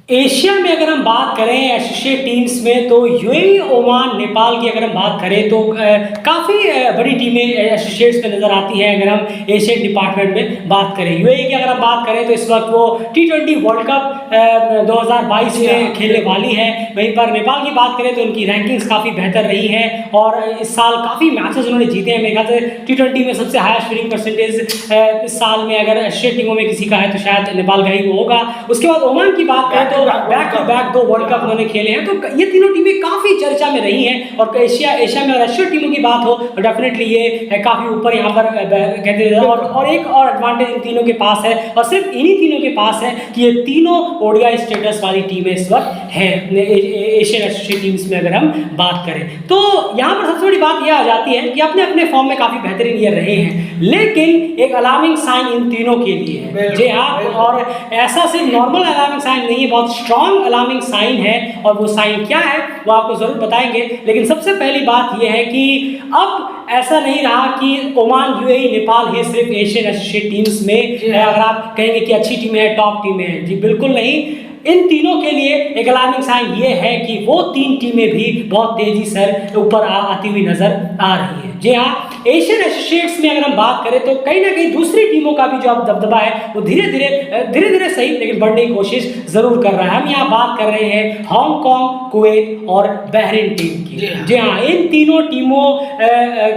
Asia में अगर हम बात करें एसोसिएट टीम्स में तो यूएई, ओमान, नेपाल की अगर हम बात करें तो काफ़ी बड़ी टीमें एसोसिएट्स में नज़र आती हैं। अगर हम एशियन डिपार्टमेंट में बात करें, यूएई की अगर हम बात करें तो इस वक्त वो T20 वर्ल्ड कप 2022 में खेलने वाली है। वहीं पर नेपाल की बात करें तो उनकी रैंकिंग्स काफ़ी बेहतर रही है और इस साल काफ़ी मैचेस उन्होंने जीते हैं। मेरे ख्याल से T20 में सबसे हाईएस्ट विनिंग परसेंटेज इस साल में अगर एशियन टीमों में किसी का है तो शायद नेपाल का ही वो होगा। उसके बाद ओमान की बात करें तो back to back 2 world cup उन्होंने खेले हैं, तो ये तीनों टीमें काफ़ी चर्चा में रही हैं। और एशिया में अगर एशियन टीमों की बात हो तो डेफिनेटली ये काफ़ी ऊपर यहाँ पर कहते हैं। और एक और एडवांटेज इन तीनों के पास है और सिर्फ इन्हीं तीनों के पास है कि ये तीनों ओडीआई स्टेटस वाली टीमें इस वक्त हैं एशियन एसोसिएट टीम्स में अगर हम बात करें। तो यहाँ पर सबसे बड़ी बात यह आ जाती है कि अपने अपने फॉर्म में काफ़ी बेहतरीन ये रहे हैं, लेकिन एक अलार्मिंग साइन इन तीनों के लिए है। जी हाँ, और ऐसा सिर्फ नॉर्मल अलार्मिंग साइन नहीं है, बहुत स्ट्रॉन्ग अलार्मिंग साइन है। और वो साइन क्या है वो आपको जरूर बताएंगे, लेकिन सबसे पहली बात यह है कि अब ऐसा नहीं रहा कि ओमान, यूएई, नेपाल ही सिर्फ एशियन एसोसिएट टीम्स में अगर आप कहेंगे कि अच्छी टीमें हैं, टॉप टीमें हैं, जी बिल्कुल नहीं। इन तीनों के लिए एक अलार्मिंग साइन ये है कि वो 3 टीमें भी बहुत तेजी से ऊपर आती हुई नजर आ रही है। जी हाँ, एशियन एसोसिएट्स में अगर हम बात करें तो कहीं ना कहीं दूसरी टीमों का भी जो अब दबदबा है वो धीरे धीरे सही लेकिन बढ़ने की कोशिश जरूर कर रहा है। हम यहाँ बात कर रहे हैं हांगकांग, कुवैत और बहरीन टीम की। जी हाँ, इन तीनों टीमों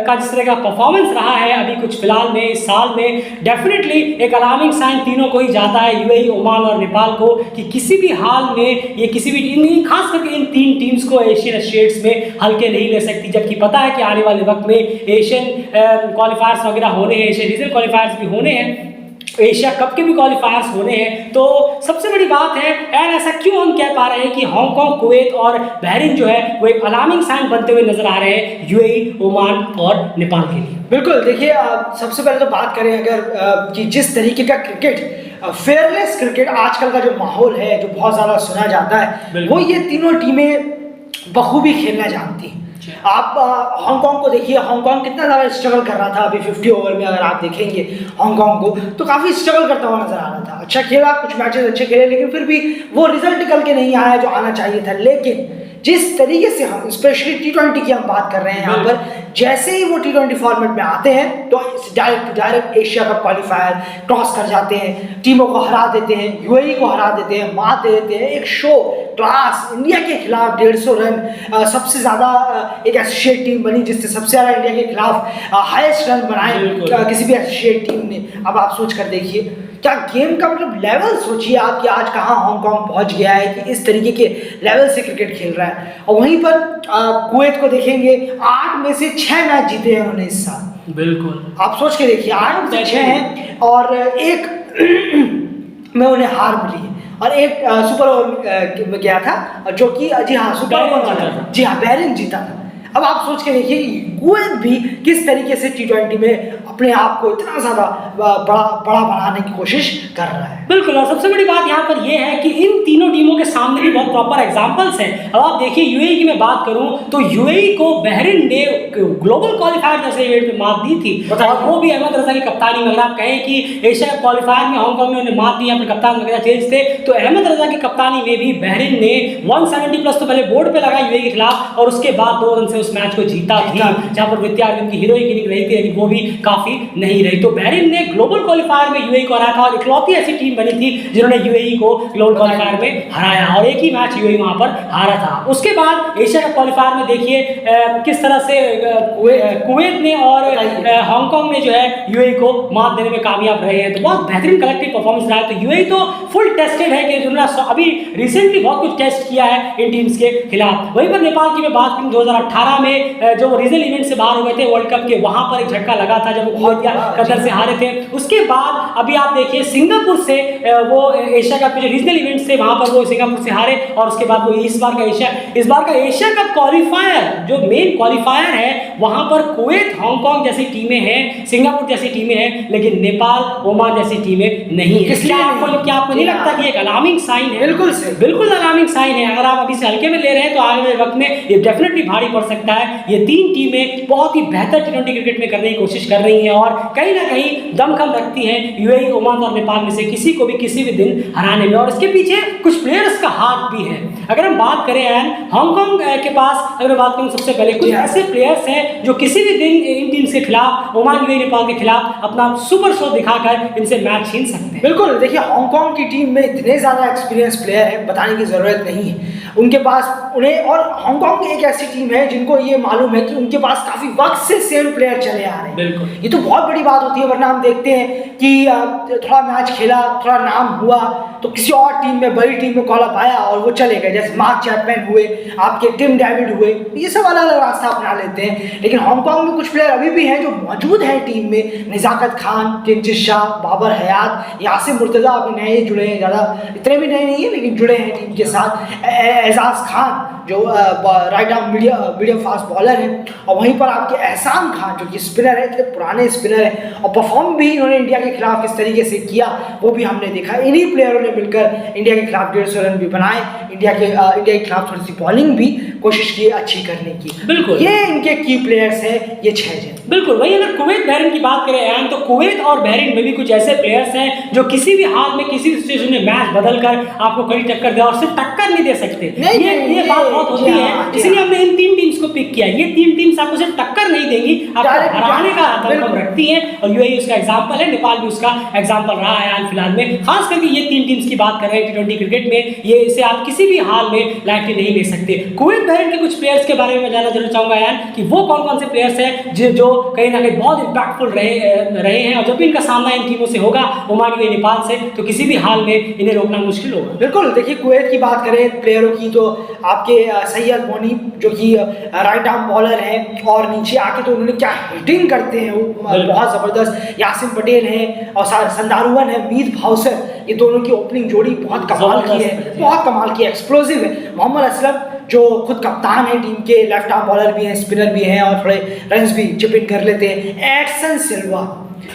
का जिस तरह का परफॉर्मेंस रहा है अभी कुछ फिलहाल में इस साल में, डेफिनेटली एक अलार्मिंग साइन तीनों को ही जाता है, यूएई, ओमान और नेपाल को, कि किसी भी हाल में ये किसी भी खास करके इन 3 टीम्स को एशियन एसोसिएट्स में हल्के नहीं ले सकती। जबकि पता है कि आने वाले वक्त में एशियन क्वालिफायर्स वगैरह होने हैं, एशियन रीजनल क्वालिफायर्स भी होने हैं, एशिया कप के भी क्वालिफायर्स होने हैं। तो सबसे बड़ी बात है यार, ऐसा क्यों हम कह पा रहे हैं कि हांगकांग, कुवैत और बहरीन जो है वो एक अलार्मिंग साइन बनते हुए नजर आ रहे हैं यूएई, ओमान और नेपाल के लिए। बिल्कुल, देखिए सबसे पहले तो बात करें अगर कि जिस तरीके का क्रिकेट, फेयरलेस क्रिकेट आजकल का जो माहौल है, जो बहुत ज़्यादा सुना जाता है, वो ये तीनों टीमें बखूबी खेलना जानती हैं। आप हांगकांग को देखिए, हांगकांग कितना ज़्यादा स्ट्रगल कर रहा था अभी 50 ओवर में। अगर आप देखेंगे हांगकांग को तो काफ़ी स्ट्रगल करता हुआ नजर आ रहा था। अच्छा खेला, कुछ मैचेस अच्छे खेले, लेकिन फिर भी वो रिजल्ट निकल के नहीं आया जो आना चाहिए था। लेकिन जिस तरीके से हम स्पेशली T20 की हम बात कर रहे हैं यहाँ पर, जैसे ही वो T20 फॉर्मेट में आते हैं तो direct Asia cup qualifier cross कर जाते हैं, टीमों को हरा देते हैं, यूएई को हरा देते हैं, मात दे देते हैं। एक शो क्लास इंडिया के खिलाफ 150 रन, सबसे ज़्यादा एक एसोसिएट टीम बनी जिससे सबसे ज़्यादा इंडिया के खिलाफ हाईएस्ट रन बनाए किसी भी एसोसिएट टीम ने। अब आप सोच कर देखिए क्या गेम का मतलब लेवल सोचिए आप कि आज कहाँ हांगकांग पहुँच गया है कि इस तरीके के लेवल से क्रिकेट खेल रहा है। और वहीं पर कुवैत को देखेंगे, 8 में से 6 मैच जीते हैं उन्होंने इस साल। बिल्कुल, आप सोच के देखिए, 8 में से 6 हैं और एक में उन्हें हार मिली है और एक सुपर ओवर में गया था जो कि जी हाँ सुपर ओवर जीता था। जी हाँ, बहरीन जीता था। अब आप सोच के देखिए कुवैत भी किस तरीके से T20 में अपने आप को इतना ज़्यादा बड़ा बनाने की कोशिश कर रहा है। बिल्कुल, और सबसे बड़ी बात यहाँ पर यह है कि इन तीनों टीमों के सामने भी बहुत प्रॉपर एग्जांपल्स हैं। अब आप देखिए यूएई की मैं बात करूँ तो यूएई को बहरीन ने ग्लोबल क्वालिफायर जैसे इवेंट में मात दी थी, और वो भी अहमद रजा की कप्तानी में। अगर आप कहें कि एशिया कप क्वालिफायर में हांगकांग ने उन्हें मात दी, यहाँ पर कप्तान वगैरह चेंज थे, तो अहमद रजा की कप्तानी में भी बहरीन ने 170+ तो पहले बोर्ड पे लगा यूएई के खिलाफ और उसके बाद 2 रन से उस मैच को जीता भी, जहां पर विद्यार्थी की हीरोइक इनिंग रही थी, लेकिन वो भी काफी नहीं रही। तो बहरीन ने ग्लोबल क्वालिफायर में यूएई को हराया था और इकलौती ऐसी टीम बनी थी जिन्होंने यूएई को ग्लोबल क्वालिफायर में हराया और एक ही मैच यूएई वहां पर हारा था। उसके बाद एशिया कप क्वालिफायर में देखिए किस तरह से कुवैत ने और हांगकांग ने जो है यूएई को मात देने में कामयाब रहे हैं। तो बहुत बेहतरीन कलेक्टिव परफॉर्मेंस रहा है। तो यूएई तो फुल टेस्टेड है कि उन्होंने अभी रिसेंटली बहुत कुछ टेस्ट किया है इन टीम्स के खिलाफ। वहीं पर नेपाल की मैं बात करूं, 2018 में जो रीजनल इवेंट से बाहर हो गए थे वर्ल्ड कप के, वहां पर एक झटका लगा था जब वो कतर से हारे थे। उसके बाद अभी आप देखिए सिंगापुर से वो एशिया कप के जो रीजनल इवेंट्स थे वहां पर वो सिंगापुर से हारे और उसके बाद वो इस बार का एशिया कप क्वालिफायर जो मेन क्वालिफायर है वहां पर कुवैत, हांगकांग जैसी टीमें हैं, सिंगापुर जैसी टीमें हैं, लेकिन नेपाल, ओमान जैसी टीमें नहीं है। क्या आपको नहीं लगता कि ये एक अलार्मिंग साइन है। बिल्कुल सही। बिल्कुल अलार्मिंग साइन है। अगर आप अभी से हल्के में ले रहे हैं तो आने वाले वक्त में ये डेफिनेटली भारी पड़ सकता है। ये तीन टीमें बहुत ही बेहतर टी20 क्रिकेट में करने की कोशिश कर रही हैं और कहीं ना कहीं दमखम रखती हैं यूएई, ओमान और नेपाल में से किसी को भी किसी भी दिन हराने में, और इसके पीछे कुछ प्लेयर्स का हाथ भी है। अगर हम बात करें हांगकांग के पास, अगर मैं बात करूं सबसे पहले कुछ ऐसे प्लेयर्स हैं जो किसी भी दिन इन टीम्स के खिलाफ, ओमान, यूएई, नेपाल के खिलाफ अपना सुपर शो दिखाकर इनसे मैच छीन सकते हैं। बिल्कुल, देखिए हांगकांग की टीम में इतने ज़्यादा एक्सपीरियंस प्लेयर हैं, बताने की ज़रूरत नहीं है उनके पास उन्हें। और हांगकांग एक ऐसी टीम है जिनको ये मालूम है कि उनके पास काफ़ी वक्त से सेम प्लेयर चले आ रहे हैं। बिल्कुल, ये तो बहुत बड़ी बात होती है, वरना हम देखते हैं कि थोड़ा मैच खेला, थोड़ा नाम हुआ तो किसी और टीम में, बड़ी टीम में कॉल अप आया और वो चले गए, जैसे मार्क चैपमैन हुए, आपके टिम डेविड हुए, ये सब अलग अलग रास्ता अपना लेते हैं। लेकिन हांगकांग में कुछ प्लेयर अभी भी हैं जो मौजूद हैं टीम में, निजाकत खान, किंचित शाह, बाबर हयात, यासिर मुर्तज़ा अभी नए जुड़े हैं, ज़्यादा इतने भी नए नहीं है लेकिन जुड़े हैं टीम के साथ, एजाज खान जो right arm medium fast bowler हैं, और वहीं पर आपके एहसान खान जो कि स्पिनर है, इतने पुराने स्पिनर हैं और परफॉर्म भी इन्होंने इंडिया के खिलाफ किस तरीके से किया वो भी हमने देखा। इन्हीं प्लेयरों ने मिलकर इंडिया के खिलाफ 150 रन भी बनाए, इंडिया के खिलाफ थोड़ी सी बॉलिंग भी कोशिश की अच्छी करने की। बिल्कुल, ये इनके की प्लेयर्स हैं, ये 6 जन। बिल्कुल वही। अगर कुवैत बहरीन की बात करें तो कुवैत और बहरीन में भी कुछ ऐसे प्लेयर्स हैं जो किसी भी हाल में, किसी भी सिचुएशन में मैच बदलकर आपको कड़ी टक्कर दे, और सिर्फ टक्कर नहीं दे सकते। ये बात बहुत होती है, इसलिए हमने इन तीन टीम्स को पिक किया। ये तीन टीम्स आपको सिर्फ टक्कर नहीं देंगी, आपको हराने का दमखम रखती है, और यूएई उसका एग्जांपल है, नेपाल भी उसका एग्जांपल रहा है हाल फिलहाल में। खास करके ये तीन टीम्स की बात कर रहे हैं टी20 क्रिकेट में, ये इसे आप किसी भी हाल में लाइटली नहीं ले सकते। कुवैत बहरीन के कुछ प्लेयर्स के बारे में जानना जरूर चाहूंगा यार, कि वो कौन कौन से प्लेयर्स हैं जो कहीं ना कहीं बहुत इंपैक्टफुल रहे हैं, और जब भी इनका सामना इन टीमों से होगा, ओमान, यूएई, नेपाल से, तो किसी भी हाल में इन्हें रोकना मुश्किल होगा। बिल्कुल, देखिए कुवैत की बात करें प्लेयरों की तो आपके सैयद मोनी जो कि राइट आर्म बॉलर है, और नीचे आके तो उन्होंने क्या हिटिंग करते हैं वो बहुत ज़बरदस्त। यासिन पटेल है और संदारुवन है, मीत भावसर, ये दोनों की ओपनिंग जोड़ी बहुत कमाल की है, बहुत कमाल की, एक्सप्लोसिव है। मोहम्मद असलम जो खुद कप्तान है टीम के, लेफ्ट आर्म बॉलर भी हैं, स्पिनर भी हैं और थोड़े रन्स भी चिप इन कर लेते हैं। एडसन सिल्वा,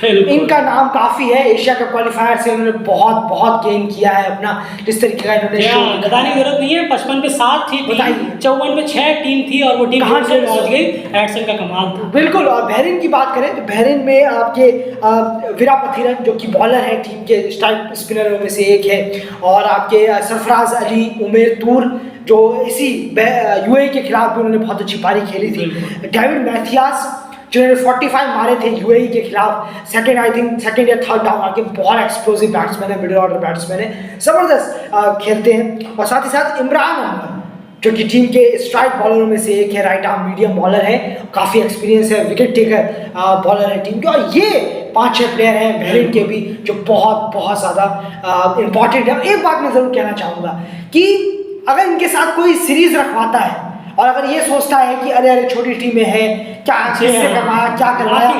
इनका नाम काफ़ी है, एशिया कप क्वालिफायर से उन्होंने बहुत गेन किया है अपना, जिस तरीके का इन्होंने बताने की जरूरत नहीं है। 55 पे 7 थी, 54 पे 6 टीम थी और वो टीम कहाँ से पहुंच गई, एडसन का कमाल था। बिल्कुल। और बहरीन की बात करें तो बहरीन में आपके विरापथिरन जो कि बॉलर है, टीम के स्ट्राइक स्पिनरों में से एक है, और आपके सरफराज अली, उमेर तूर जो इसी यूएई के खिलाफ भी उन्होंने बहुत अच्छी पारी खेली थी, डेविड मैथियास जिन्होंने 45 मारे थे यूएई के खिलाफ, सेकंड या थर्ड डाउन आके, बहुत एक्सप्लोसिव बैट्समैन है, मिडिल ऑर्डर बैट्समैन है, ज़बरदस्त खेलते हैं। और साथ ही साथ इमरान अनवर जो कि टीम के स्ट्राइक बॉलरों में से एक है, राइट आर्म मीडियम बॉलर है, काफ़ी एक्सपीरियंस है, विकेट टेकर बॉलर है टीम के। और ये 5-6 प्लेयर हैं बहरीन के भी जो बहुत ज़्यादा इंपॉर्टेंट है। एक बात मैं ज़रूर कहना चाहूँगा कि अगर इनके साथ कोई सीरीज़ रखवाता है और अगर ये सोचता है कि अरे छोटी टीमें हैं, क्या करवाया,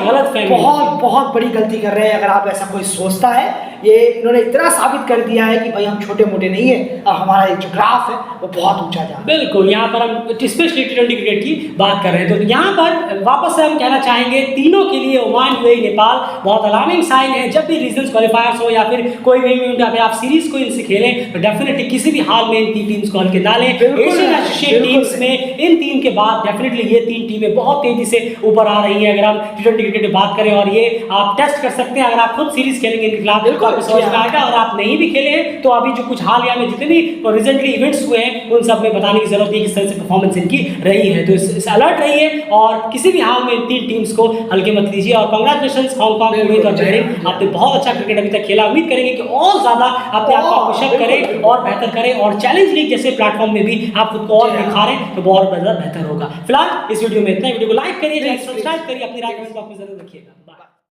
बहुत बड़ी गलती कर रहे हैं। अगर आप ऐसा कोई सोचता है, ये इन्होंने इतना साबित कर दिया है कि भाई हम छोटे मोटे नहीं है, और हमारा जो ग्राफ है वो बहुत ऊंचा जा। बिल्कुल, यहाँ पर हम स्पेशली टी20 क्रिकेट की बात कर रहे हैं, तो यहाँ पर वापस से हम कहना चाहेंगे तीनों के लिए ओमान, यूएई, नेपाल बहुत अलार्मिंग साइन है। जब भी रीजनल क्वालिफायर्स हो या फिर कोई भी इवेंट आप सीरीज को इनसे खेलें तो डेफिनेटली किसी भी हाल में इन तीन टीम्स को हल्के डालें। एशियन एसोसिएट टीम्स में इन तीन के बाद डेफिनेटली ये तीन टीमें बहुत तेजी से ऊपर आ रही हैं। अगर हम टी20 क्रिकेट की बात करें, और ये आप टेस्ट कर सकते हैं, अगर आप खुद सीरीज खेलेंगे इनके खिलाफ आपको समझ में आएगा। और आप नहीं भी खेले हैं तो अभी जो कुछ हालिया में जितने भी रिसेंटली इवेंट्स हुए हैं उन सब में बताने की जरूरत नहीं किस तरह से परफॉर्मेंस इनकी रही है। तो इस अलर्ट रहिए और किसी भी हाल में इन तीन टीम्स को हल्के मत लीजिए। और कांग्रेचुलेशंस हांगकांग, कुवैत और बहरीन, आपने बहुत अच्छा क्रिकेट अभी तक खेला। उम्मीद करेंगे कि और ज्यादा अपने आप को पुशअप करें और बेहतर करें, और चैलेंज लीग जैसे प्लेटफॉर्म में भी आप खुद को और निखारें तो बहुत बेहतर होगा। फिलहाल इस वीडियो में इतना ही। वीडियो को लाइक करिए, सब्सक्राइब करिए, अपनी राय कमेंट बॉक्स में जरूर रखिएगा।